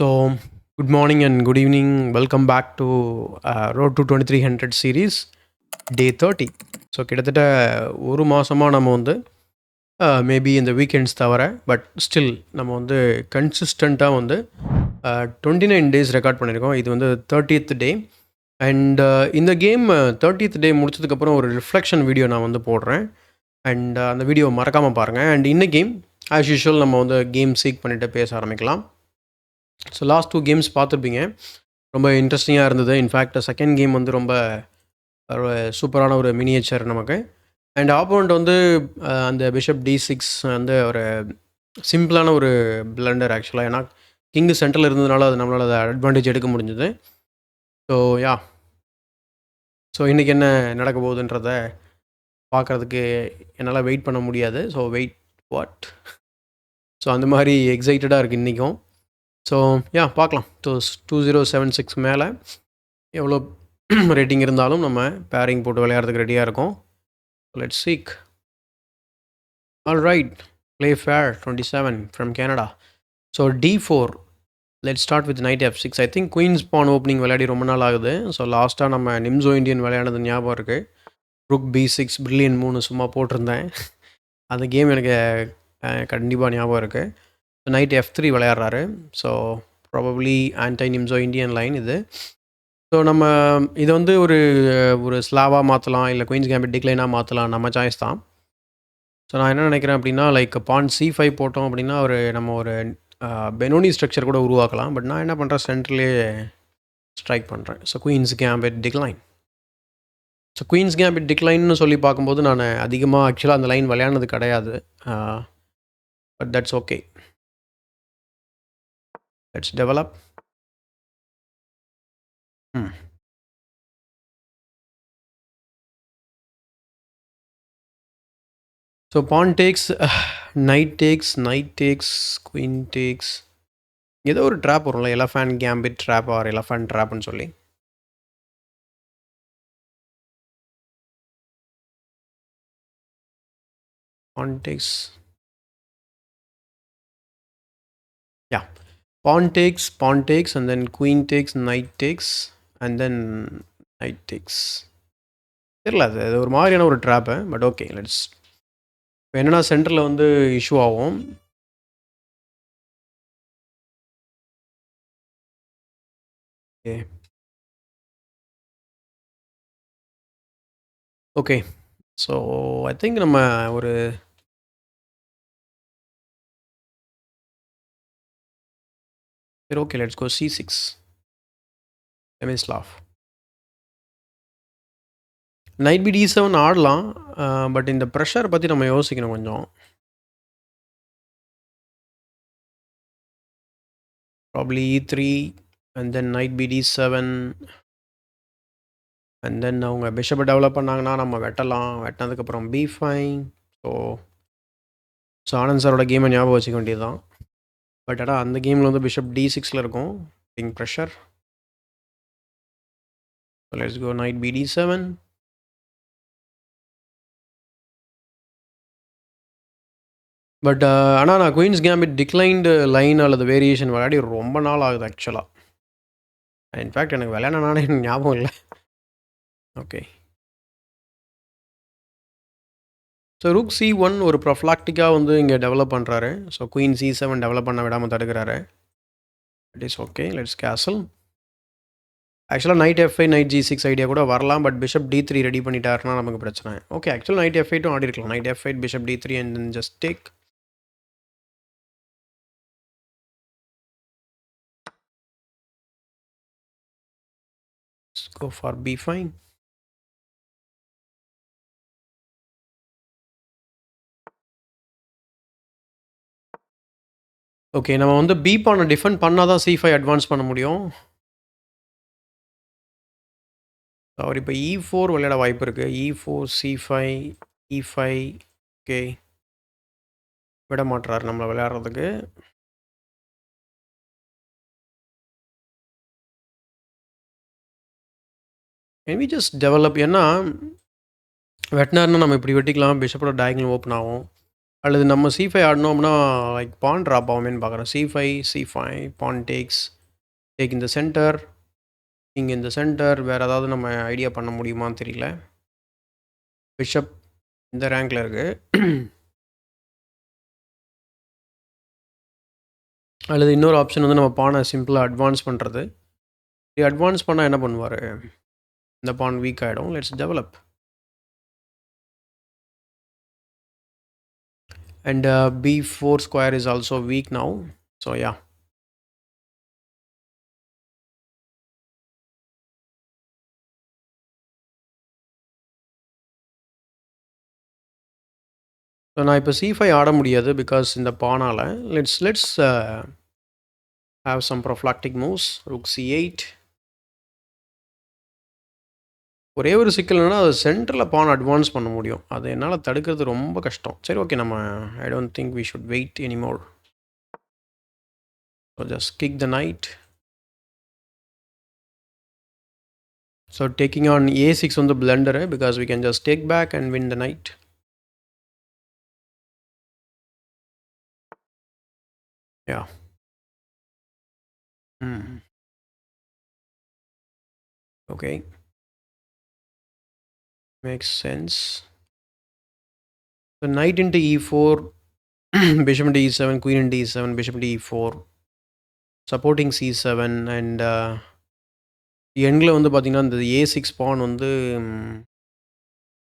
So, good morning and good evening. Welcome back to Road to 2300 series, day 30. So கிட்டத்தட்ட ஒரு மாதமாக நம்ம வந்து மேபி இந்த வீக்கெண்ட்ஸ் தவிர பட் ஸ்டில் நம்ம வந்து கன்சிஸ்டண்ட்டாக வந்து 29 டேஸ் ரெக்கார்ட் பண்ணியிருக்கோம். இது வந்து 30th டே. அண்ட் இந்த கேம் 30th டே முடிச்சதுக்கப்புறம் ஒரு ரிஃப்ளெக்ஷன் வீடியோ நான் வந்து போடுறேன். அண்ட் அந்த வீடியோ மறக்காமல் பாருங்கள். அண்ட் இந்த கேம் ஆஸ் யூஷுவல் நம்ம வந்து கேம் சீக் பண்ணிவிட்டு பேச ஆரம்பிக்கலாம். ஸோ லாஸ்ட் 2 கேம்ஸ் பார்த்துருப்பீங்க. ரொம்ப இன்ட்ரெஸ்டிங்காக இருந்தது. இன்ஃபேக்ட் செகண்ட் கேம் வந்து ரொம்ப ஒரு சூப்பரான ஒரு மினியேச்சர் நமக்கு. அண்ட் ஆப்போனண்ட் வந்து அந்த பிஷப் D6 வந்து ஒரு சிம்பிளான ஒரு பிளண்டர் ஆக்சுவலாக. ஏன்னா கிங்கு சென்டரில் இருந்ததுனால அது நம்மளால் அதை அட்வான்டேஜ் எடுக்க முடிஞ்சது. ஸோ யா ஸோ இன்றைக்கி என்ன நடக்க போகுதுன்றத பார்க்குறதுக்கு என்னால் வெயிட் பண்ண முடியாது. ஸோ வெயிட் வாட் ஸோ அந்த மாதிரி எக்ஸைட்டடாக இருக்குது இன்றைக்கும். ஸோ யா பார்க்கலாம். 2076 மேலே எவ்வளோ ரேட்டிங் இருந்தாலும் நம்ம பேரிங் போட்டு விளையாடுறதுக்கு ரெடியாக இருக்கோம். Let's seek. All right, play fair 27 from Canada. So D4, let start with knight F6. I think queen's pawn opening விளையாடி ரொம்ப நாள் ஆகுது. ஸோ லாஸ்ட்டாக நம்ம நிம்ஸோ இந்தியன் விளையாடுறது ஞாபகம் இருக்குது. ருக் B6 பிரில்லியன் 3 சும்மா போட்டிருந்தேன். அந்த கேம் எனக்கு கண்டிப்பாக ஞாபகம் இருக்குது. Night F3 விளையாடுறாரு. So probably anti நிம்ஸோ Indian line இது. ஸோ நம்ம இதை வந்து ஒரு ஸ்லாவாக மாற்றலாம், இல்லை குயின்ஸ் கேம்பிட் டிக்ளைனாக மாற்றலாம், நம்ம சாய்ஸ் தான். ஸோ நான் என்ன நினைக்கிறேன் அப்படின்னா, லைக் பான் C5 போட்டோம் அப்படின்னா நம்ம ஒரு பெனோனி ஸ்ட்ரக்சர் கூட உருவாக்கலாம். பட் நான் என்ன பண்ணுறேன், சென்டர்லேயே ஸ்ட்ரைக் பண்ணுறேன். So queen's gambit declined. So queen's gambit டிக்ளைன்னு சொல்லி பார்க்கும்போது நான் அதிகமாக ஆக்சுவலாக அந்த லைன் விளையாடுனது கிடையாது. But that's okay. Let's develop. So pawn takes, knight takes, queen takes. ஏதோ ஒரு ட்ராப் வரும்ல, elephant gambit trap or elephant ட்ராப்னு சொல்லி. Pawn takes, yeah pawn takes and then queen takes, knight takes and then knight takes. தெரியல, அது ஒரு மாதிரியான ஒரு ட்ராப்பு. But okay, let's. இப்போ என்னென்னா சென்டரில் வந்து இஷ்யூ ஆகும். ஓகே, ஸோ ஐ திங்க் நம்ம ஒரு சரி okay, let's go C6 Tomislav. Knight b D7 ஆடலாம். பட் இந்த ப்ரெஷர் பற்றி நம்ம யோசிக்கணும் கொஞ்சம். Probably E3 and then knight b D7 and then அவங்க பிஷப்பை டெவலப் பண்ணாங்கன்னா நம்ம வெட்டலாம். வெட்டினதுக்கப்புறம் B5. ஸோ ஆனந்த் சாரோட கேமை ஞாபகம் வச்சுக்க வேண்டியது தான். பட் ஆனால் அந்த கேமில் வந்து பிஷப் D6 இருக்கும். King pressure. Let's go knight b D7. But ஆனால் நான் குயின்ஸ் கேம்பிட் டிக்ளைன்டு லைன் அல்லது வேரியேஷன் விளையாடி ரொம்ப நாள் ஆகுது ஆக்சுவலாக. இன்ஃபேக்ட் எனக்கு விளையாடினானே எனக்கு ஞாபகம் இல்லை. ஓகே, ஸோ ரூக் C1 ஒரு ப்ரொஃப்ளாக்டிக்காக வந்து இங்கே டெவலப் பண்ணுறாரு. ஸோ குயின் C7 டெவலப் பண்ண விடாமல் தடுக்கிறாரு. It is okay, let's castle. ஆக்சுவலாக knight F5 night G6 idea கூட வரலாம். பட் பிஷப் D3 ரெடி பண்ணிட்டாருன்னா நமக்கு பிரச்சனை. ஓகே, ஆக்சுவலாக நைட் F8 ஆடி இருக்கலாம். Night F8 bishop D3 and then just take. Let's go for B5. Okay, நம்ம வந்து B பானை டிஃபெண்ட் பண்ணால் தான் C5 அட்வான்ஸ் பண்ண முடியும். அவர் இப்போ E4 விளையாட வாய்ப்பு இருக்குது. E4 C5 E5. ஓகே, விட மாட்டுறாரு நம்மளை விளையாடுறதுக்கு. Maybe just develop. ஏன்னா வெட்டினார்னா நம்ம இப்படி வெட்டிக்கலாம், பிஷப்போட டயகனல் ஓப்பன் ஆகும். அல்லது நம்ம C5 ஆடினோம்னா லைக் பான் ட்ராப் ஆகுமேன்னு பார்க்குறேன். C5 பான் டேக் இந்த சென்டர், இங்கே இந்த சென்டர். வேறு ஏதாவது நம்ம ஐடியா பண்ண முடியுமான்னு தெரியல. பிஷப் இந்த ரேங்கில் இருக்குது. அல்லது இன்னொரு ஆப்ஷன் வந்து நம்ம பானை சிம்பிளாக அட்வான்ஸ் பண்ணுறது. அட்வான்ஸ் பண்ணால் என்ன பண்ணுவார்? இந்த பான் வீக் ஆகிடும். Let's develop. And b4 square is also weak now. So yeah. So நான் இப்போ C5 ஆட முடியாது பிகாஸ் இந்த பானால். Let's have some prophylactic moves. rook C8. ஒரே ஒரு சிக்கல் என்னன்னா அது சென்டரில் பான் அட்வான்ஸ் பண்ண முடியும். அது என்னால் தடுக்கிறது ரொம்ப கஷ்டம். சரி, ஓகே, நம்ம I don't think we should wait anymore. So just kick the knight. So taking on A6 வந்து blunder because we can just take back and win the knight. Yeah. Okay, makes sense. So knight into E4, bishop into E7, queen into E7, bishop into E4, supporting C7 and எண்ணில் வந்து பார்த்திங்கன்னா இந்த A6 பான் வந்து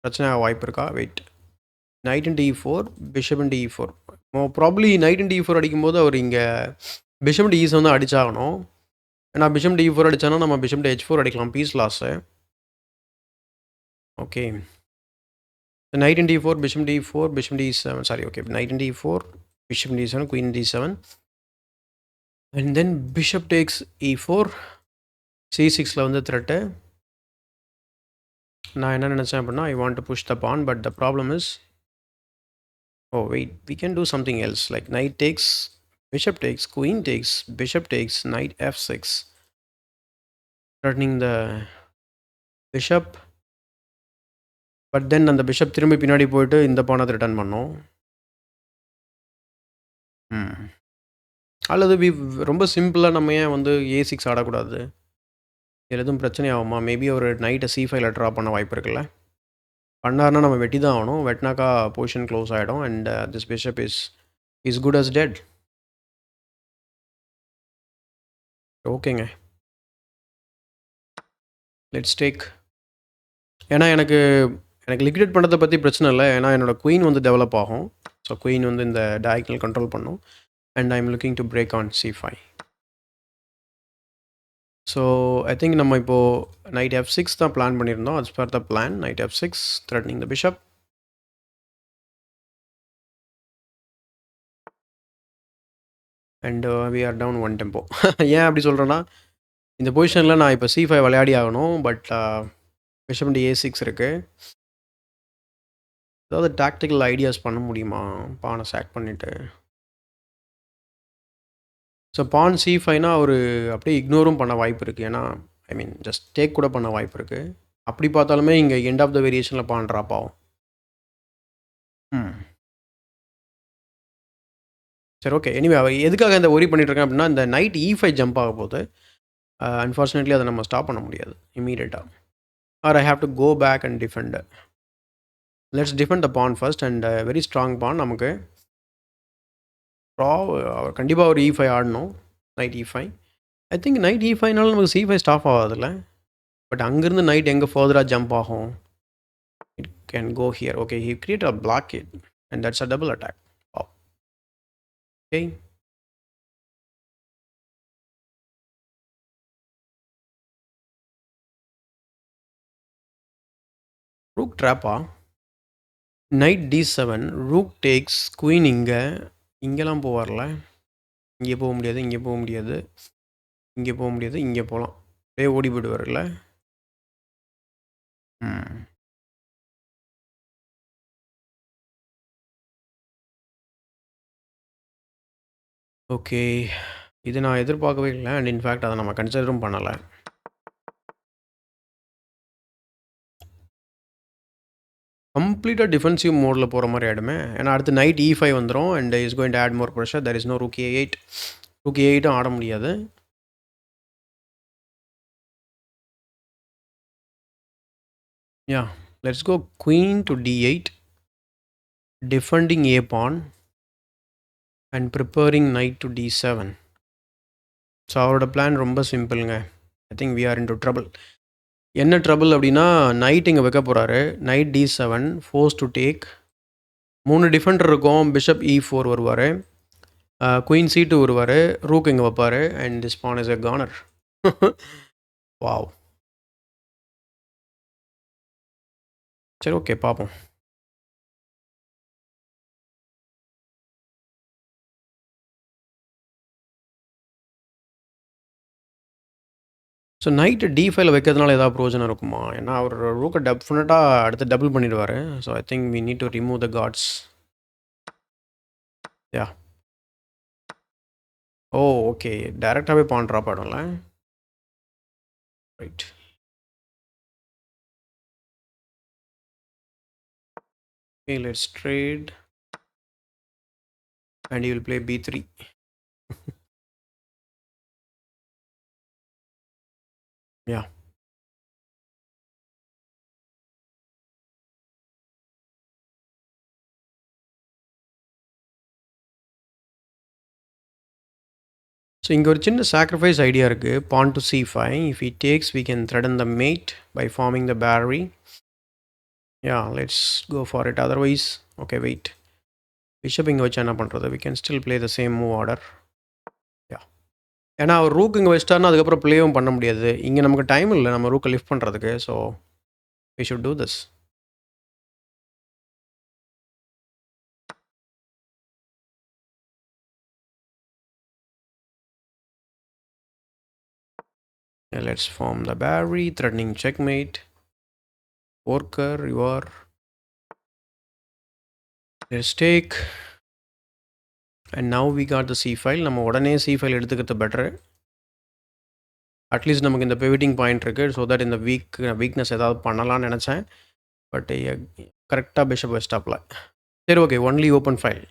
பிரச்சனை வாய்ப்பு இருக்கா? Wait. Knight into E4, bishop into E4. Probably knight into E4 அடிக்கும்போது அவர் இங்கே பிஷப் இன்ட்டு E7 தான் அடிச்சாகணும். ஏன்னா பிஷப் இன்ட்டு E4 அடித்தானா நம்ம பிஷப் இன்ட்டு H4 அடிக்கலாம், piece loss. Okay, knight into E4, bishop into E4, bishop into E7. Sorry, okay, knight into E4, bishop into E7, queen into E7, and then bishop takes E4. C6ல வந்து thread. நான் என்ன நினச்சேன் அப்படின்னா I want to push the pawn, but the problem is, oh wait, we can do something else like knight takes, bishop takes, queen takes, bishop takes, knight F6, threatening the bishop. But then அந்த bishop திரும்பி பின்னாடி போயிட்டு இந்த பானை return பண்ணோம். அல்லது ரொம்ப சிம்பிளாக நம்ம ஏன் வந்து A6 ஆடக்கூடாது? இதில் எதுவும் பிரச்சனை ஆகுமா? மேபி ஒரு நைட்டை C5ல ட்ரா பண்ண வாய்ப்பு இருக்குல்ல. பண்ணார்னா நம்ம வெட்டி தான் ஆகணும். வெட்டினாக்கா பொசிஷன் க்ளோஸ் ஆகிடும். And this bishop is good as dead. ஓகேங்க, லெட்ஸ் டேக். ஏன்னா எனக்கு லிக்விடேட் பண்ணுறதை பற்றி பிரச்சனை இல்லை. ஏன்னா என்னோடய குயின் வந்து டெவலப் ஆகும். ஸோ குயின் வந்து இந்த டயக்னல் கண்ட்ரோல் பண்ணும். And I am looking to break on C5. So I think நம்ம இப்போது நைட் F6 தான் பிளான் பண்ணியிருந்தோம். As per the plan, knight F6 threatening the bishop. And we are down 1 tempo. ஏன் அப்படி சொல்கிறேன்னா, இந்த பொசிஷனில் நான் இப்போ C5 விளையாடி ஆகணும். பட் பிஷப் இன்டு A6 இருக்குது. ஏதாவது டாக்டிக்கல் ஐடியாஸ் பண்ண முடியுமா பானை சாக் பண்ணிவிட்டு? ஸோ பான் C5னா அவர் அப்படியே இக்னோரும் பண்ண வாய்ப்பு இருக்குது. ஏன்னா ஐ மீன் ஜஸ்ட் டேக் கூட பண்ண வாய்ப்பு இருக்குது. அப்படி பார்த்தாலுமே இங்கே எண்ட் ஆஃப் த வேரியேஷனில் பான் ட்ராப் ஆகும். சரி, ஓகே. எனிவே அவர் எதுக்காக இந்த ஒரி பண்ணிட்டுருக்கேன் அப்படின்னா, இந்த நைட் E5 ஜம்ப் ஆக போகுது. அன்ஃபார்ச்சுனேட்லி அதை நம்ம ஸ்டாப் பண்ண முடியாது இமீடியட்டாக. Or I have to go back and defend. Let's defend the pawn first. And very strong pawn நமக்கு. அவர் கண்டிப்பாக ஒரு E5 ஆடணும். Knight E5. I think knight E5னால நமக்கு C5 ஸ்டாப் ஆகாதுல்ல. பட் அங்கேருந்து நைட் எங்கே ஃபர்தராக ஜம்ப் ஆகும்? It can go here. Okay, he create a blockade and that's a double attack. Okay, rook ட்ராப்பா? Knight D7, rook takes, queen இங்கெல்லாம் போவார்ல. இங்கே போக முடியாது, இங்கே போக முடியாது, இங்கே போக முடியாது, இங்கே போகலாம். அப்படியே ஓடி போயிடுவார்ல. ஓகே, இது நான் எதிர்பார்க்கவே இல்லை. அண்ட் இன்ஃபேக்ட் அதை நம்ம கன்சிடரும் பண்ணலை. கம்ப்ளீட்டாக டிஃபென்சிவ் மோடில் போகிற மாதிரி ஆகிடுமே. ஏன்னா அடுத்து நைட் E5 வந்துடும் and is going to add more pressure. There is no rook A8. Rook A8ம் ஆட முடியாது. Yeah, let's go queen to D8, defending A pawn and preparing knight to D7. So அவரோட பிளான் ரொம்ப சிம்பிளுங்க. I think we are into trouble. என்ன trouble அப்படின்னா, knight இங்கே வைக்க போகிறாரு. Knight D7 force to take. 3 defender இருக்கும். Bishop E4 வருவார், குயின் C2 வருவார், ரூக் இங்கே வைப்பார் and this pawn is a goner. Wow. சரி, ஓகே, பார்ப்போம். ஸோ நைட்டு D5 வைக்கிறதுனால ஏதாவது ப்ரோஜனம் இருக்குமா? ஏன்னா அவர் ரூக்கை டெஃபினட்டாக அடுத்து டபுள் பண்ணிடுவார். So I think we need to remove the guards. Yeah, oh okay, டேரெக்டாகவே பான் ட்ராப் ஆகிடும்ல. Right. Okay, let's trade and he will play B3. Yeah. So இங்கே ஒரு சின்ன சாக்ரிஃபைஸ் ஐடியா இருக்குது. Pawn to C5. If he takes, we can threaten the mate by forming the battery. Yeah, let's go for it. Otherwise, okay, wait. Bishop இங்கே வச்சு என்ன பண்ணுறது? we can still play the same move order. Yeah. ஏன்னா அவர் rook இங்கே வச்சிட்டாருன்னா அதுக்கப்புறம் ப்ளேவும் பண்ண முடியாது. இங்கே நமக்கு டைம் இல்லை நம்ம ரூக்கை லிஃப்ட் பண்ணுறதுக்கு. So we should do this. Yeah, let's form the battery, threatening checkmate. Worker, you are. Let's take. And now we got the C file. நம்ம உடனே C file எடுத்துக்கிறது பெட்டரு. அட்லீஸ்ட் நமக்கு இந்த பிவிட்டிங் பாயிண்ட் இருக்குது. So that இந்த weakness ஏதாவது பண்ணலான்னு நினச்சேன். பட் கரெக்டாக பிஷப் வச்சிட்டாப்ல. சரி, okay, only open file.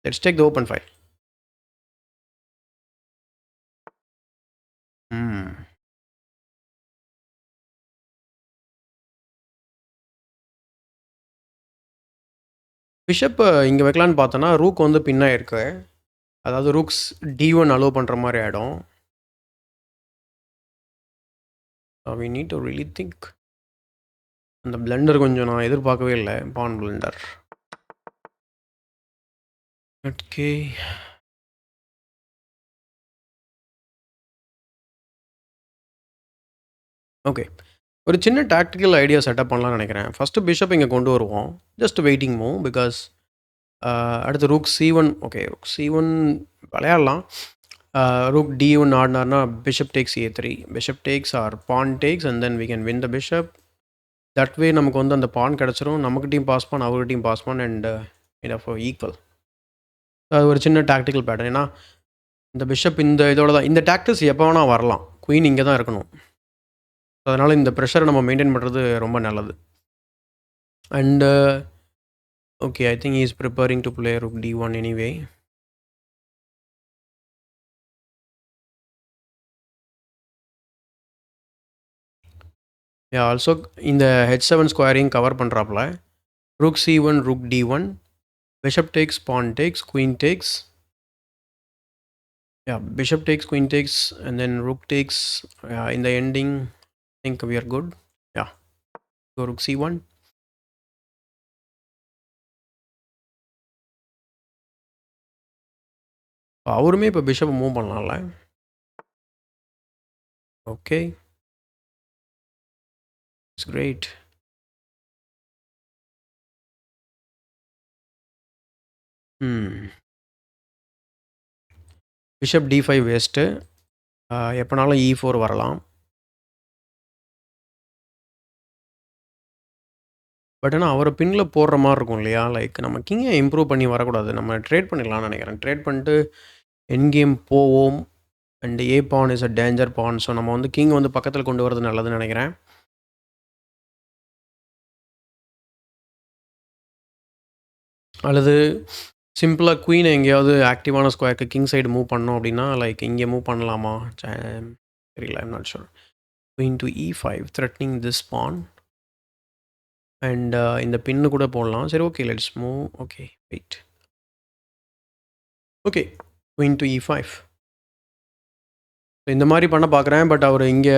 Let's take the open file. Bishop இங்கே வைக்கலான்னு பார்த்தோன்னா ரூக் வந்து பின்னா இருக்கு. அதாவது ரூக்ஸ் D1 அலோவ் பண்ணுற மாதிரி ஆகிடும். we need to really think. அந்த பிளண்டர் கொஞ்சம் நான் எதிர்பார்க்கவே இல்லை. பான் பிளண்டர். ஓகே, ஓகே, ஒரு சின்ன டாக்டிக்கல் ஐடியா செட்டப் பண்ணலாம்னு நினைக்கிறேன். ஃபஸ்ட்டு பிஷப் இங்கே கொண்டு வருவோம். ஜஸ்ட் வெயிட்டிங் மூவ் பிகாஸ் அடுத்து rook C1. Okay, rook C1 விளையாடலாம். ரூக் D1 ஆடினார்னா bishop takes A3. Bishop takes or pawn takes and then we can win the bishop. That way நமக்கு வந்து அந்த பான் கிடச்சிரும். நமக்கிட்டையும் பாஸ் பான், அவர்கிட்டையும் pass pawn and it equal. அது ஒரு சின்ன டாக்டிக்கல் பேட்டர்ன். ஏன்னா இந்த பிஷப் இந்த இதோட தான் இந்த டாக்டிக்ஸ் எப்போ வேணால் வரலாம். குயின் இங்கே தான் இருக்கணும். அதனால் இந்த ப்ரெஷரை நம்ம மெயின்டைன் பண்ணுறது ரொம்ப நல்லது. And okay, I think he is preparing to play rook D1 anyway. Also இந்த H7 ஸ்கொயரையும் கவர் பண்ணுறாப்புல. Rook C1, rook D1, bishop takes, pawn takes, queen takes. Bishop takes, queen takes and then rook takes. in the ending I think we are good. go rook C1. அவருமே இப்போ bishop move பண்ணலாம்ல. Okay, it's great. Bishop D5 waste. எப்போனாலும் E4 வரலாம். But ஆனால் அவரை பின்னில் போடுற மாதிரி இருக்கும் இல்லையா? லைக் நம்ம கிங்கை இம்ப்ரூவ் பண்ணி வரக்கூடாது. நம்ம ட்ரேட் பண்ணிடலாம்னு நினைக்கிறேன். ட்ரேட் பண்ணிட்டு என் கேம் போவோம். And A pawn is a danger pawn. So நம்ம வந்து கிங் வந்து பக்கத்தில் கொண்டு வரது நல்லதுன்னு நினைக்கிறேன். அல்லது சிம்பிளா குயின எங்கேயாவது ஆக்டிவான ஸ்கொயருக்கு கிங் சைடு மூவ் பண்ணோம் அப்படின்னா, லைக் இங்கே மூவ் பண்ணலாமா? தெரியல. I'm not sure. Queen to E5 threatening this pawn and இந்த பின்னு கூட போடலாம். சரி, okay, let's move. Okay, wait. Okay, queen to E5. இந்த மாதிரி பண்ண பார்க்குறேன். பட் அவர் இங்கே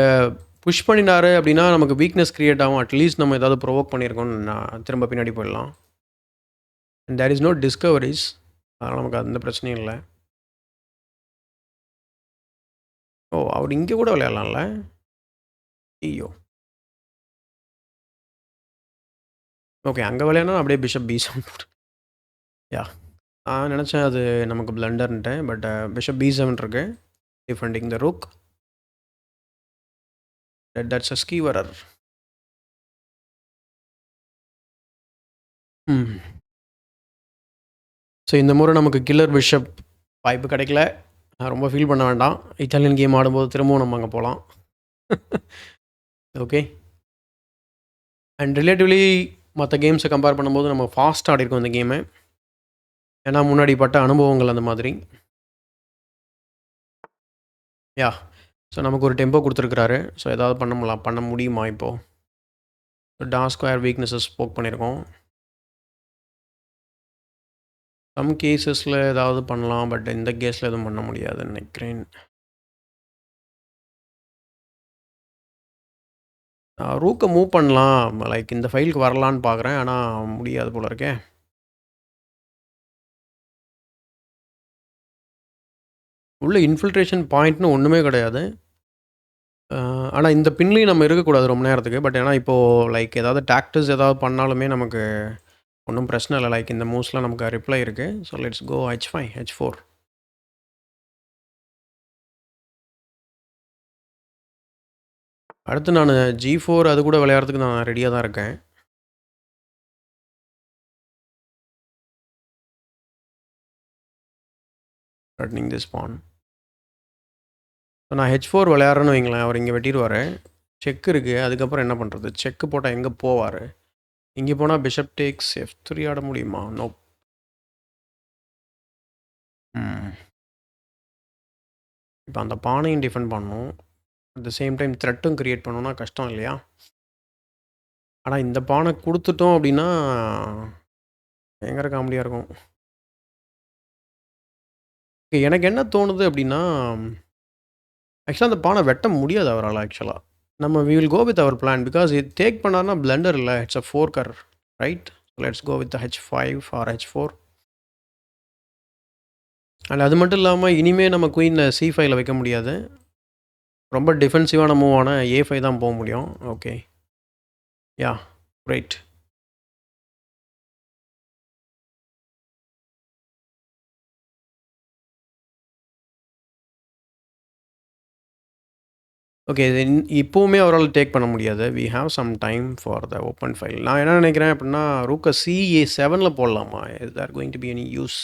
புஷ் பண்ணினாரு அப்படின்னா நமக்கு வீக்னஸ் கிரியேட் ஆகும். அட்லீஸ்ட் நம்ம ஏதாவது ப்ரொவோக் பண்ணியிருக்கோம்னு நான் திரும்ப பின்னாடி போயிடலாம். And there is no discoveries. அதனால் நமக்கு அந்த பிரச்சனையும் இல்லை. ஓ, அவர் இங்கே கூட விளையாடலாம்ல. ஐயோ, ஓகே, அங்கே விளையாடனா அப்படியே பிஷப் B7 போட்டு. யா, நான் நினச்சேன் அது நமக்கு பிளண்டர்ன்ட்டேன். பட் பிஷப் B7 இருக்கு defending the rook. That's a skewer. So இந்த முறை நமக்கு கில்லர் பிஷப் வாய்ப்பு கிடைக்கல. ரொம்ப ஃபீல் பண்ண வேண்டாம். இட்டாலியன் கேம் ஆடும்போது திரும்பவும் நம்ம அங்கே போகலாம். ஓகே. அண்ட் ரிலேட்டிவ்லி மற்ற கேம்ஸை கம்பேர் பண்ணும்போது நம்ம ஃபாஸ்ட் ஆடிருக்கோம் இந்த கேமை. ஏன்னா முன்னாடி பட்ட அனுபவங்கள் அந்த மாதிரி. யா, ஸோ நமக்கு ஒரு டெம்போ கொடுத்துருக்குறாரு. ஸோ ஏதாவது பண்ண முடியுமா இப்போது? ஸோ ஸ்கொயர் வீக்னஸஸ் ஸ்போக் பண்ணியிருக்கோம். சம் கேசஸில் ஏதாவது பண்ணலாம். பட் இந்த கேஸில் எதுவும் பண்ண முடியாதுன்னு நினைக்கிறேன். ரூக்கை மூவ் பண்ணலாம். லைக் இந்த ஃபைலுக்கு வரலான்னு பார்க்குறேன். ஆனால் முடியாது போல இருக்கே. உள்ள இன்ஃபில்ட்ரேஷன் பாயிண்ட்னு ஒன்றுமே கிடையாது. ஆனால் இந்த பின்லேயும் நம்ம இருக்கக்கூடாது ரொம்ப நேரத்துக்கு. பட் ஏன்னா இப்போது லைக் ஏதாவது டாக்டிஸ் ஏதாவது பண்ணாலுமே நமக்கு ஒன்றும் பிரச்சனை இல்லை. லைக் இந்த மூவ்ஸ்லாம் நமக்கு ரிப்ளை இருக்குது. So let's go H5 H4. அடுத்து நான் G4 அது கூட விளையாடுறதுக்கு நான் ரெடியாக தான் இருக்கேன். Running this porn. ஸோ நான் H4 விளையாடுறேன்னு வைங்களேன். அவர் இங்கே வெட்டிடுவார். செக் இருக்குது. அதுக்கப்புறம் என்ன பண்ணுறது? செக்கு போட்டால் எங்கே போவார்? இங்கே போனால் பிஷப் டேக்ஸ் F3 ஆட முடியுமா? நோ. இப்போ அந்த பானையும் டிஃபெண்ட் பண்ணணும். அட் த சேம் டைம் த்ரெட்டும் கிரியேட் பண்ணணும்னா கஷ்டம் இல்லையா? ஆனால் இந்த பானை கொடுத்துட்டோம் அப்படின்னா பயங்கர காமெடியாக இருக்கும். எனக்கு என்ன தோணுது அப்படின்னா, ஆக்சுவலாக அந்த பானை வெட்ட முடியாது அவரால். ஆக்சுவலாக நம்ம வி வில் கோ வித் அவர் பிளான். பிகாஸ் இது டேக் பண்ணார்னா பிளண்டர் இல்லை, it's a forker, right? Let's go with H5 or H4. And அது மட்டும் இல்லாமல் இனிமேல் நம்ம குயினை C5ல வைக்க முடியாது. ரொம்ப டிஃபென்சிவான மூவான A5 தான் போக முடியும். ஓகே, யா, ரைட். ஓகே, இது இப்போவுமே அவரால் டேக் பண்ண முடியாது. We have some time for the open file. நான் என்ன நினைக்கிறேன் அப்படின்னா, ரூக்கை CA7ல் போடலாமா? Is there going to be any use?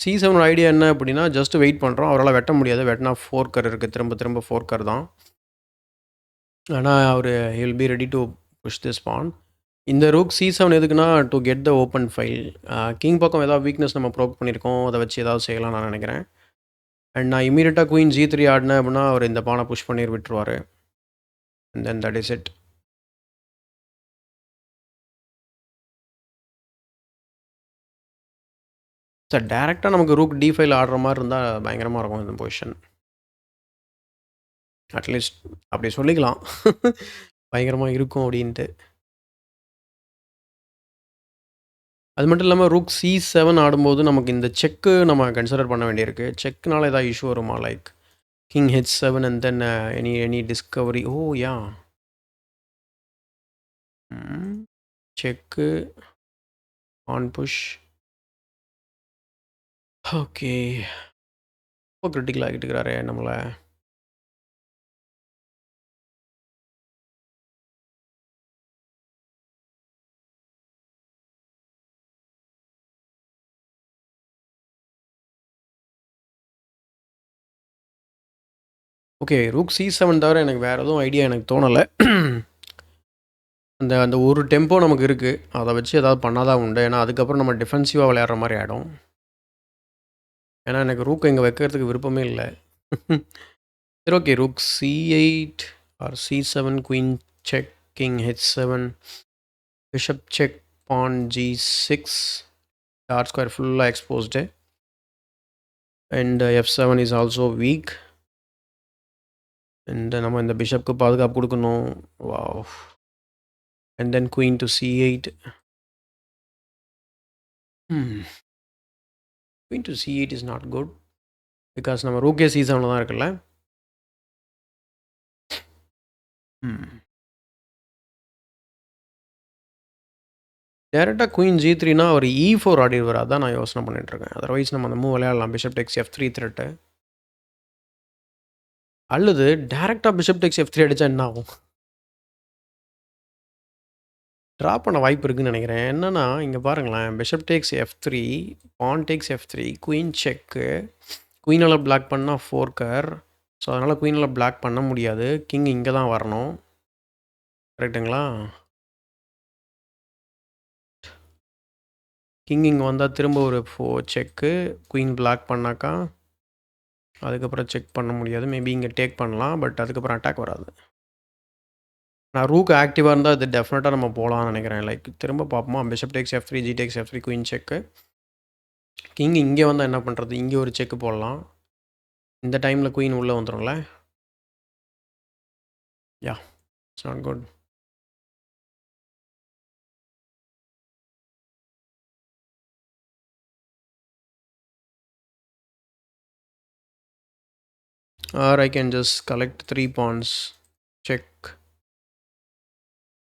C7 idea என்ன அப்படின்னா, ஜஸ்ட் வெயிட் பண்ணுறோம். அவரால் வெட்ட முடியாது. வெட்டினா ஃபோர்கர் இருக்குது. திரும்ப திரும்ப ஃபோர்கர் தான். ஆனால் அவர் he will be ready to push this pawn. இந்த ரூக் C7 எதுக்குன்னா, to get the open file. King பக்கம் ஏதாவது வீக்னஸ் நம்ம ப்ரோக் பண்ணியிருக்கோம். அதை வச்சு ஏதாவது செய்யலாம் நான் நினைக்கிறேன். அண்ட் நான் இமீடியட்டாக குயின் G3 ஆடினேன் அப்படின்னா, அவர் இந்த பானை புஷ் பண்ணி விட்டுருவார். And then that is it. Sir, டேரெக்டாக நமக்கு ரூக் D5 ஆடுற மாதிரி இருந்தால் பயங்கரமாக இருக்கும் இந்த பொசிஷன். அட்லீஸ்ட் அப்படி சொல்லிக்கலாம். பயங்கரமாக இருக்கும் அப்படின்ட்டு. அது மட்டும் இல்லாமல் ரூக் C7 ஆடும்போது நமக்கு இந்த செக்கு நம்ம கன்சிடர் பண்ண வேண்டியிருக்கு. செக்குனால ஏதாவது இஷ்யூ வருமா? Like king H7 and then any discovery. Oh yeah, check on push. Okay, ரொம்ப கிரிட்டிக்கல் ஆகிட்டு இருக்கிறாரு நம்மளை. ஓகே, ரூக் C7 தவிர எனக்கு வேறு எதுவும் ஐடியா எனக்கு தோணலை. அந்த அந்த ஒரு டெம்போ நமக்கு இருக்குது, அதை வச்சு ஏதாவது பண்ணாதான் உண்டு. ஏன்னா அதுக்கப்புறம் நம்ம டிஃபென்சிவாக விளையாடுற மாதிரி ஆகிடும். ஏன்னா எனக்கு ரூக் இங்கே வைக்கிறதுக்கு விருப்பமே இல்லை. சரி, okay. Rook C8 or C7, queen check, king H7, bishop check, pawn G6, dark square ஃபுல்லாக exposed, and F7 is also weak. And நம்ம இந்த பிஷப்க்கு பாதுகாப்பு கொடுக்கணும். Wow. And then queen to C8. Queen to C8 is not good because நம்ம ரூக்கே C7 தான் இருக்குல்ல. டேரெக்டாக குயின் G3னா அவர் E4 ஆடிடுவார். அதான் நான் யோசனை பண்ணிட்டுருக்கேன். அதர்வைஸ் நம்ம அந்த மூவ் விளையாடலாம். பிஷப் டெக்ஸ் F3 த்ரெட்டு. அல்லது டேரெக்டாக பிஷப் டெக்ஸ் F3 அடித்தா என்ன ஆகும்? ட்ரா பண்ண வாய்ப்பு இருக்குன்னு நினைக்கிறேன். என்னன்னா இங்கே பாருங்களேன், பிஷப் டேக்ஸ் F3, பான் டேக்ஸ் F3, குயின் செக்கு, குயினால் பிளாக் பண்ணால் ஃபோர்கர். ஸோ அதனால் குயினால் பிளாக் பண்ண முடியாது. கிங் இங்கே தான் வரணும். கரெக்டுங்களா? கிங் இங்கே வந்தால் திரும்ப ஒரு செக்கு, குயின் பிளாக் பண்ணாக்கா அதுக்கப்புறம் செக் பண்ண முடியாது. மேபி இங்கே டேக் பண்ணலாம், பட் அதுக்கப்புறம் அட்டாக் வராது. நான் ரூக் ஆக்டிவாக இருந்தால் அது டெஃபினட்டாக நம்ம போகலான்னு நினைக்கிறேன். லைக் திரும்ப பார்ப்போமா, bishop takes F3, G takes F3, queen check. King இங்கே வந்தால் என்ன பண்ணுறது? இங்கே ஒரு செக்கு போடலாம். இந்த டைமில் குயின் உள்ளே வந்துடும்ல. Yeah, it's not good. Or I can just collect 3 pawns. Check,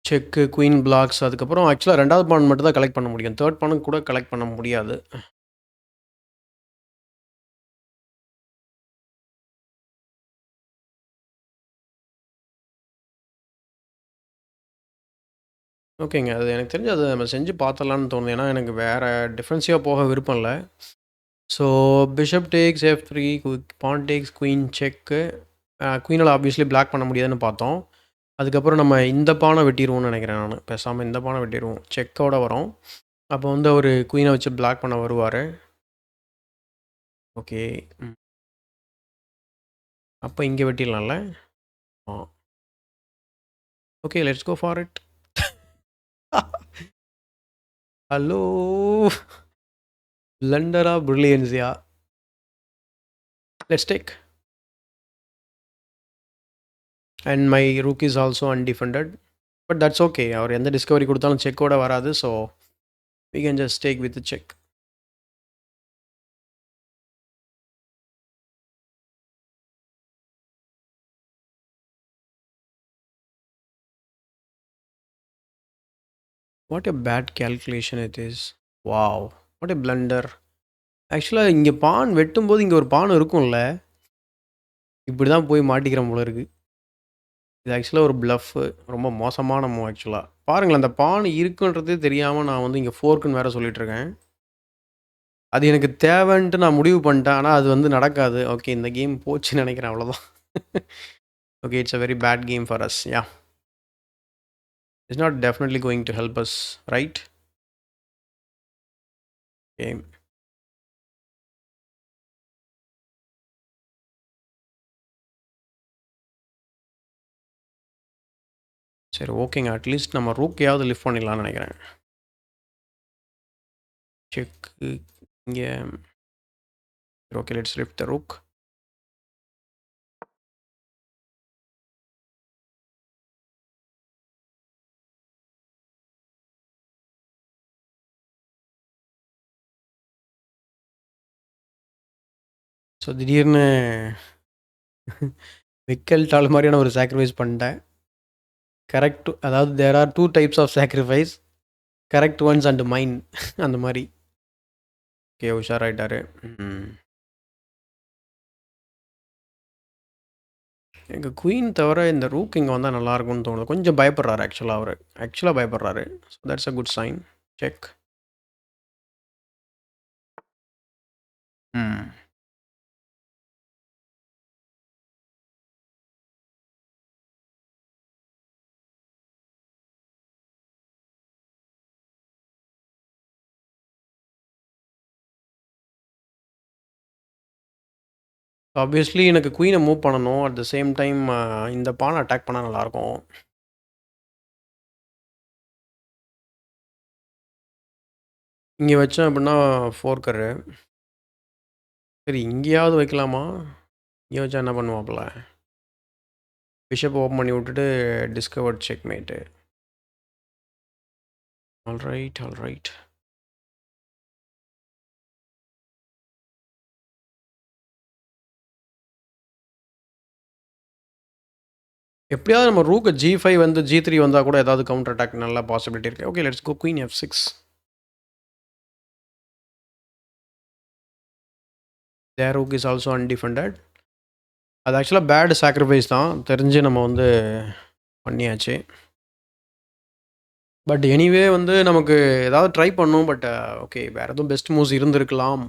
check, queen blocks. அதுக்கப்புறம் ஆக்சுவலாக ரெண்டாவது பான் மட்டும் தான் கலெக்ட் பண்ண முடியும். தேர்ட் பானும் கூட கலெக்ட் பண்ண முடியாது. ஓகேங்க. அது எனக்கு தெரிஞ்சு அதை நம்ம செஞ்சு பார்த்தலான்னு தோணுது. ஏன்னா எனக்கு வேறு டிஃபென்சிவாக போக விருப்பம் இல்லை. ஸோ பிஷப் டேக்ஸ் F3, பான் டேக்ஸ், குயின் செக்கு. குயினால் ஆப்வியஸ்லி பிளாக் பண்ண முடியாதுன்னு பார்த்தோம். அதுக்கப்புறம் நம்ம இந்த பானை வெட்டிடுவோம்னு நினைக்கிறேன் நான். பேசாமல் இந்த பானை வெட்டிடுவோம். செக்கோட வரும். அப்போ வந்து அவர் குயினை வச்சு பிளாக் பண்ண வருவார். ஓகே. அப்போ இங்கே வெட்டிடலாம்ல. Ah, okay. Let's go for it. Hello, பிளண்டரா பிரில்லியன்ஸியா? Let's take. And my rook is also undefended. But that's okay. அவர் எந்த டிஸ்கவரி கொடுத்தாலும் செக்கோட வராது. So we can just take with check. What a bad calculation it is. Wow, what a blunder. ஆக்சுவலாக இங்கே பான் வெட்டும்போது இங்கே ஒரு பான் இருக்கும்ல. இப்படி தான் போய் மாட்டிக்கிற போல இருக்குது. இது ஆக்சுவலாக ஒரு ப்ளஃப்பு. ரொம்ப மோசமான மூவ் ஆக்சுவலாக. பாருங்களேன், அந்த பான் இருக்குன்றதே தெரியாமல் நான் வந்து இங்கே ஃபோர்க்குன்னு வேறு சொல்லிகிட்ருக்கேன். அது எனக்கு தேவைன்ட்டு நான் முடிவு பண்ணிட்டேன். ஆனால் அது வந்து நடக்காது. ஓகே, இந்த கேம் போச்சுன்னு நினைக்கிறேன். அவ்வளோதான். Okay, it's a very bad game for us. Yeah, it's not definitely going to help us, right? Game. சரி, ஓகேங்க. அட்லீஸ்ட் நம்ம ரூக்கையாவது லிஃப்ட் பண்ணிடலாம்னு நினைக்கிறேன். செக்கு இங்கே. Okay, let's lift the rook. So திடீர்னு விக்கல் டால் மாதிரியான ஒரு சாக்ரிஃபைஸ் பண்ணிட்டேன். கரெக்ட். அதாவது there are 2 types of sacrifice. Correct ones and mine. அந்த மாதிரி. ஓகே, உஷாராயிட்டாரு. எனக்கு குயின் தவிர இந்த ரூக் இங்கே வந்தால் நல்லாயிருக்கும்னு தோணுது. கொஞ்சம் பயப்படுறாரு ஆக்சுவலாக அவர். ஆக்சுவலாக பயப்படுறாரு. So that's a good sign. Check. Obviously எனக்கு குயினை மூவ் பண்ணணும். அட் த சேம் டைம் இந்த பானை அட்டாக் பண்ணால் நல்லாயிருக்கும். இங்கே வச்சேன் அப்படின்னா ஃபோர்க்கரு. சரி இங்கேயாவது வைக்கலாமா? இங்கே வச்சா என்ன பண்ணுவாப்புல? பிஷப் ஓப்பன் பண்ணி விட்டுட்டு டிஸ்கவர்ட் செக்மேட்டு. Alright alright. எப்படியாவது நம்ம ரூக்கு G5 வந்து G3 வந்தால் கூட ஏதாவது கவுண்டர் அட்டாக் நல்ல பாசிபிலிட்டி இருக்குது. Okay let's go queen F6. There rook is also undefended. அது ஆக்சுவலாக பேட் சாக்ரிஃபைஸ் தான், தெரிஞ்சு நம்ம வந்து பண்ணியாச்சு. பட் எனிவே வந்து நமக்கு ஏதாவது ட்ரை பண்ணோம். பட் ஓகே வேறு எதுவும் பெஸ்ட் மூவ்ஸ் இருந்திருக்கலாம்.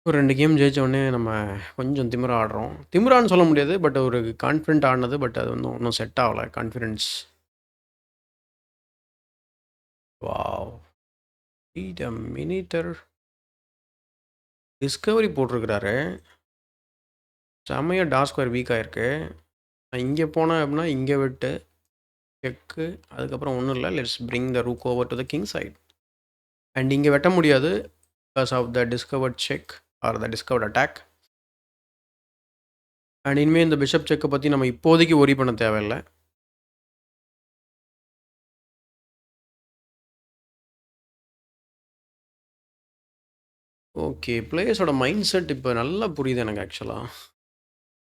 ஒரு 2 கேம் ஜெயிச்ச உடனே நம்ம கொஞ்சம் திமிரா ஆடுறோம். திமிரான்னு சொல்ல முடியாது, பட் ஒரு கான்ஃபிடென்ட் ஆடினது. பட் அது வந்து ஒன்றும் செட் ஆகலை confidence. Wow, wait a minute. Discovery போட்டிருக்கிறாரு. செம்மையாக டாஸ் ஸ்கொயர் வீக் ஆகிருக்கு. நான் இங்கே போனேன் அப்படின்னா இங்கே விட்டு செக்கு, அதுக்கப்புறம் ஒன்றும் இல்லை, let's bring the rook over to the king side. And இங்கே வெட்ட முடியாது because of the discovered check or the discovered attack. And இனிமேல் இந்த பிஷப் செக்கை பற்றி நம்ம இப்போதைக்கு ஒரி பண்ண தேவையில்லை. ஓகே, பிளேயர்ஸோட மைண்ட் செட் இப்போ நல்லா புரியுது எனக்கு. ஆக்சுவலாக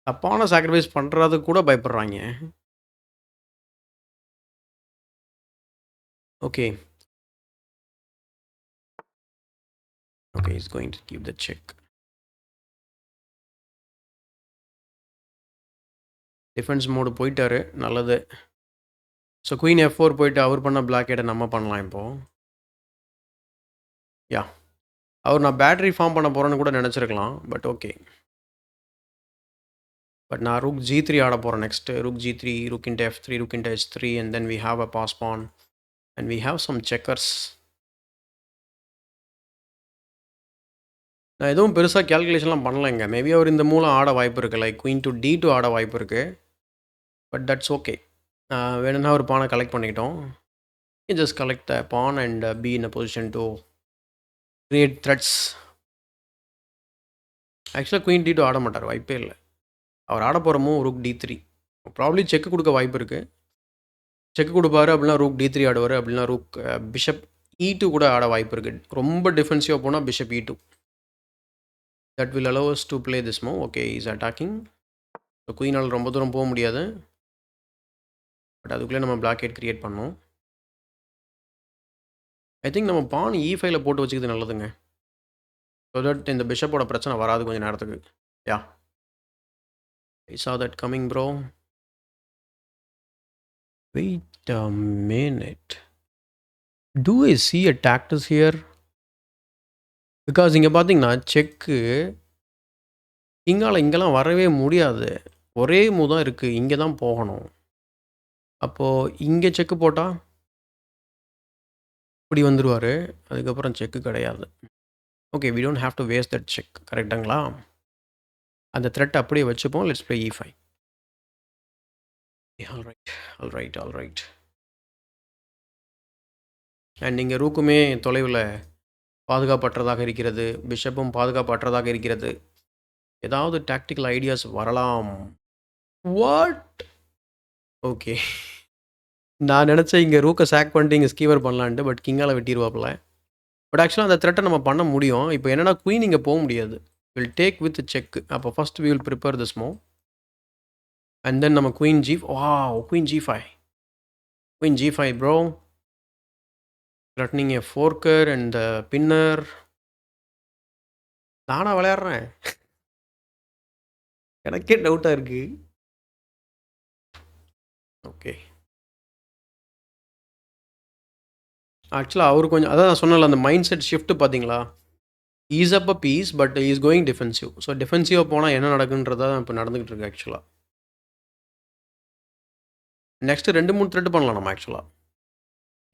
தப்பான சாக்ரிஃபைஸ் பண்ணுறது கூட பயப்படுறாங்க. Okay okay, is going to keep the cheque. Defence mode போயிட்டாரு, நல்லது. ஸோ குயின் F4 போயிட்டு அவர் பண்ண பிளாக்கேட்டை நம்ம பண்ணலாம் இப்போது. யா, அவர் நான் பேட்டரி ஃபார்ம் பண்ண போகிறேன்னு கூட நினச்சிருக்கலாம். But okay. பட் நான் ரூக் G3 ஆட போகிறேன் நெக்ஸ்ட்டு. ரூக் G3, ரூக் இன்ட்டு F3, rook into H3 and then we have a pass pawn and we have some checkers. நான் எதுவும் பெருசாக கேல்குலேஷன்லாம் பண்ணலைங்க. மேபி அவர் இந்த மூலம் ஆட வாய்ப்பு இருக்குது, லைக் குயின் டு D2 ஆட வாய்ப்பு இருக்குது. But that's okay. வேணும்னா ஒரு பானை கலெக்ட் பண்ணிக்கிட்டோம். Just collect the pawn and be in a position to create threats. ஆக்சுவலாக குயின் D2 ஆட மாட்டார், வாய்ப்பே இல்லை. அவர் ஆட போகிற மூவ் ரூக் D3. ப்ராப்ளி செக்கு கொடுக்க வாய்ப்பு இருக்குது. செக்கு கொடுப்பாரு அப்படின்னா ரூக் D3 ஆடுவார். அப்படின்னா ரூக் பிஷப் E2 கூட ஆட வாய்ப்பு இருக்குது. ரொம்ப டிஃபென்சிவாக போனால் bishop E2. That will allow us to play this move. Okay, is attacking. So குயினால் ரொம்ப தூரம் போக முடியாது. பட் அதுக்குள்ளே நம்ம பிளாக்கேட் கிரியேட் பண்ணோம். ஐ திங்க் நம்ம பான் E5ல போட்டு வச்சுக்கிறது நல்லதுங்க. ஸோ தட் இந்த பிஷப்போட பிரச்சனை வராது கொஞ்சம் நேரத்துக்கு. யா, ஐ saw that coming bro. Wait a minute. Do I see a tactus here? Because இங்கே பார்த்தீங்கன்னா செக்கு இங்கெல்லாம் வரவே முடியாது. ஒரே மூவ் தான் இருக்குது, இங்கே தான் போகணும். அப்போது இங்கே செக்கு போட்டால் இப்படி வந்துடுவார். அதுக்கப்புறம் செக்கு கிடையாது. Okay, we don't have to waste that check. கரெக்டுங்களா? அந்த த்ரெட் அப்படியே வச்சுப்போம். Let's play E5. Alright alright alright. And நீங்கள் ரூக்குமே தொலைவில் பாதுகாப்பற்றதாக இருக்கிறது, பிஷப்பும் பாதுகாப்பற்றதாக இருக்கிறது. ஏதாவது டாக்டிக்கல் ஐடியாஸ் வரலாம். வாட்? ஓகே, நான் நினச்சேன் இங்கே ரூக்கை சாக் பண்ணிட்டு இங்கே ஸ்கீவர் பண்ணலான்ட்டு. பட் கிங்கால் வெட்டிடுவாப்பில். பட் ஆக்சுவலாக அந்த த்ரெட்டை நம்ம பண்ண முடியும். இப்போ என்னென்னா குயின் இங்கே போக முடியாது. Will take with check. அப்போ first we will prepare this move and then நம்ம queen G. Queen G5. Queen G5 bro. threatening a forker and the pinner. நானா விளையாடுறேன்? எனக்கே டவுட்டாக இருக்குது. ஓகே, ஆக்சுவலாக அவர் கொஞ்சம் அதான் நான் சொன்னல, அந்த மைண்ட் செட் ஷிஃப்ட் பார்த்தீங்களா? Is up a piece but is going defensive. So டிஃபென்சிவாக போனால் என்ன நடக்குன்றதா இப்போ நடந்துகிட்டு இருக்கு. ஆக்சுவலாக நெக்ஸ்ட்டு 2-3 த்ரெட் பண்ணலாம் நம்ம. ஆக்சுவலாக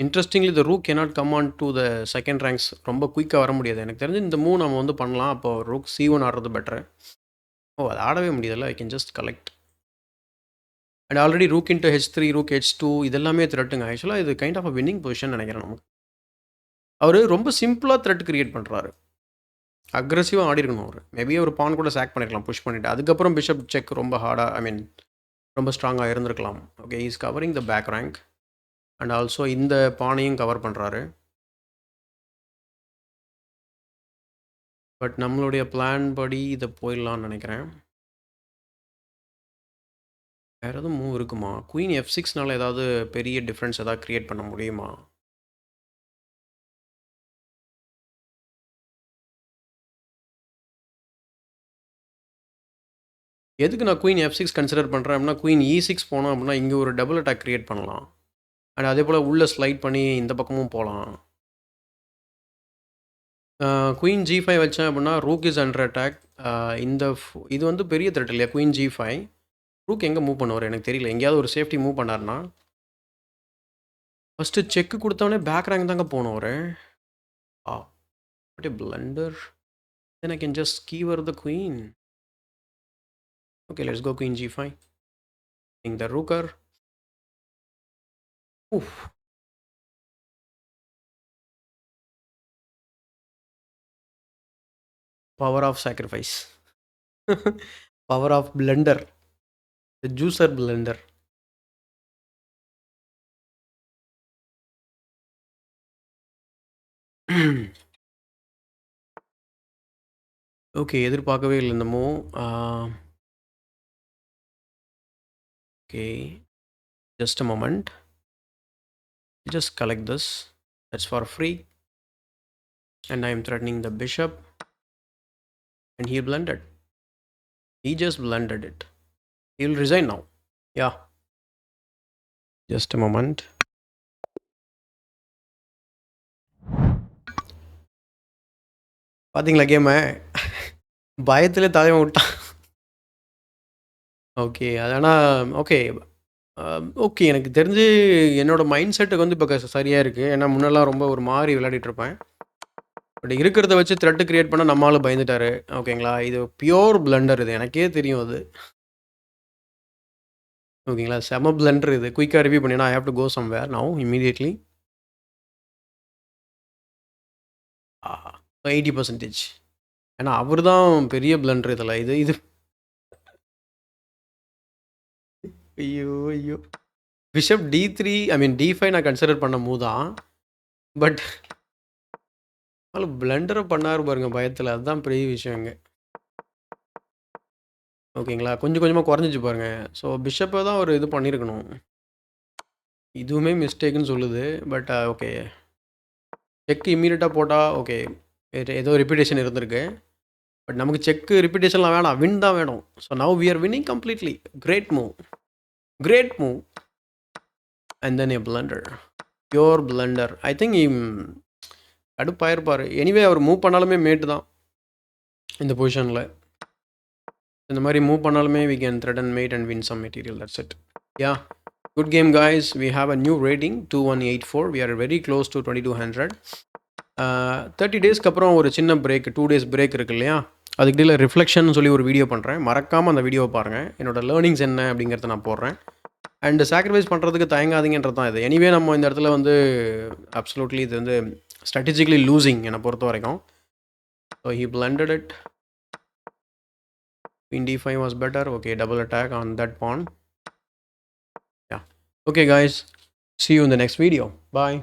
interestingly the rook cannot come on to the second ranks. ரொம்ப குயிக்காக வர முடியாது. எனக்கு தெரிஞ்சு இந்த மூவ் நம்ம வந்து பண்ணலாம். அப்போ ரூக் C1 ஆடுறது பெட்டரு. ஓ, அது ஆடவே முடியாதுல்ல. I can just collect. And already rook into H3, rook H2 இதெல்லாமே த்ரெட்டுங்க. ஆக்சுவலாக இது kind of a winning position நினைக்கிறேன் நமக்கு. அவர் ரொம்ப சிம்பிளாக த்ரெட் கிரியேட் பண்ணுறாரு. அக்ரெசிவாக ஆடிருக்கணும் அவர். மேபி ஒரு பான் கூட சாக் பண்ணிருக்கலாம் புஷ் பண்ணிவிட்டு. அதுக்கப்புறம் பிஷப் செக் ரொம்ப ஹார்டாக, ஐ மீன் ரொம்ப ஸ்ட்ராங்காக இருந்திருக்கலாம். Okay, is covering the back rank and also இந்த பானையும் கவர் பண்ணுறாரு. பட் நம்மளுடைய பிளான் படி இதை போயிடலான்னு நினைக்கிறேன். வேறு எதுவும் மூவ் இருக்குமா? குயின் F6னால ஏதாவது பெரிய டிஃப்ரென்ஸ் ஏதாவது க்ரியேட் பண்ண முடியுமா? எதுக்கு நான் குயின் F6 கன்சிடர் பண்ணுறேன் அப்படின்னா, குயின் E6 போனோம் அப்படின்னா இங்கே ஒரு டபுள் அட்டாக் க்ரியேட் பண்ணலாம். அண்ட் அதே போல் உள்ளே ஸ்லைட் பண்ணி இந்த பக்கமும் போகலாம். குயின் G5 வச்சேன் அப்படின்னா ரூக் இஸ் அண்டர் அட்டாக். இந்த இது வந்து பெரிய த்ரெட் இல்லையா? குயின் G5 ரூக் எங்கே மூவ் பண்ணுவார் எனக்கு தெரியல. எங்கேயாவது ஒரு சேஃப்டி மூவ் பண்ணார்னா ஃபஸ்ட்டு செக்கு கொடுத்தவொடனே பேக் ரேங்க் தாங்க போகணும் அவர். What a blunder. Then I can just cover the queen. Okay, let's go queen G5. King the rooker. Oof. Power of sacrifice. Power of blender. The juicer blender. Okay, எதிர்பார்க்கவே இல்லை இந்த move. Okay, just a moment. Just collect this. That's for free. And I am threatening the bishop. And he blundered. He just blundered it. He will resign now. Yeah. Just a moment. பார்த்தீங்களா கேமை? பயத்தில் தலைவன் விட்டான். Okay, அது ஆனால் okay. Okay, எனக்கு தெரிஞ்சு என்னோடய மைண்ட் செட்டுக்கு வந்து இப்போ சரியாக இருக்குது. ஏன்னா முன்னெல்லாம் ரொம்ப ஒரு மாதிரி விளையாடிட்டுருப்பேன். பட் இருக்கிறத வச்சு த்ரெட்டு கிரியேட் பண்ண நம்மளால பயந்துட்டாரு. ஓகேங்களா? இது பியோர் பிளண்டர். இது எனக்கே தெரியும் அது. ஓகேங்களா? செம பிளண்டர் இது. குயிக்காக ரிவ்யூ பண்ணினா I have to go somewhere now immediately. 80%. ஏன்னா அவர் தான் பெரிய பிளண்டர் இதில். இது இது ஐயோ ஐயோ. பிஷப் D3, ஐ மீன் D5 நான் கன்சிடர் பண்ண மூவ் தான். பட் பிளண்டரை பண்ணார் பாருங்க பயத்தில். அதுதான் பெரிய விஷயங்க. ஓகேங்களா? கொஞ்சம் கொஞ்சமாக குறைஞ்சிச்சு பாருங்க. ஸோ பிஷப்பை தான் அவர் இது பண்ணியிருக்கணும். இதுவுமே மிஸ்டேக்குன்னு சொல்லுது. பட் ஓகே, செக் இம்மீடியட்டாக போட்டால் ஓகே, ஏதோ ரிப்பீட்டேஷன் இருந்திருக்கு. பட் நமக்கு செக்கு ரிப்பீட்டேஷன்லாம் வேணாம், வின் தான் வேணும். So now we are winning completely. Great move, great move. And then a blunder, pure blunder. I think கடுப்பாயிருப்பார். எனிவே அவர் மூவ் பண்ணாலுமே மேட்டு தான் இந்த பொசிஷனில். இந்த மாதிரி மூவ் பண்ணாலுமே we can threaten mate and win some material. That's it. Yeah, good game guys. We have a new rating 2184. We are very close to 2200. 30 டேஸ்க்கு அப்புறம் ஒரு சின்ன பிரேக், 2 டேஸ் பிரேக் இருக்கு இல்லையா? அதுக்கு இடையில் ரிஃப்ளெக்ஷன் சொல்லி ஒரு வீடியோ பண்ணுறேன். மறக்காமல் அந்த வீடியோவை பாருங்கள். என்னோடய லேர்னிங்ஸ் என்ன அப்படிங்கிறத நான் போடுறேன். அண்ட் சாக்ரிஃபைஸ் பண்ணுறதுக்கு தயங்காதீங்கன்றது தான் இது. எனிவே நம்ம இந்த இடத்துல வந்து அப்சல்யூட்லி இது வந்து ஸ்ட்ராட்டஜிக்கலி லூசிங் என்னை பொறுத்த வரைக்கும். So he blunted it. Queen D5 was better. Okay, double attack on that pawn. Yeah. Okay guys, see you in the next video. Bye.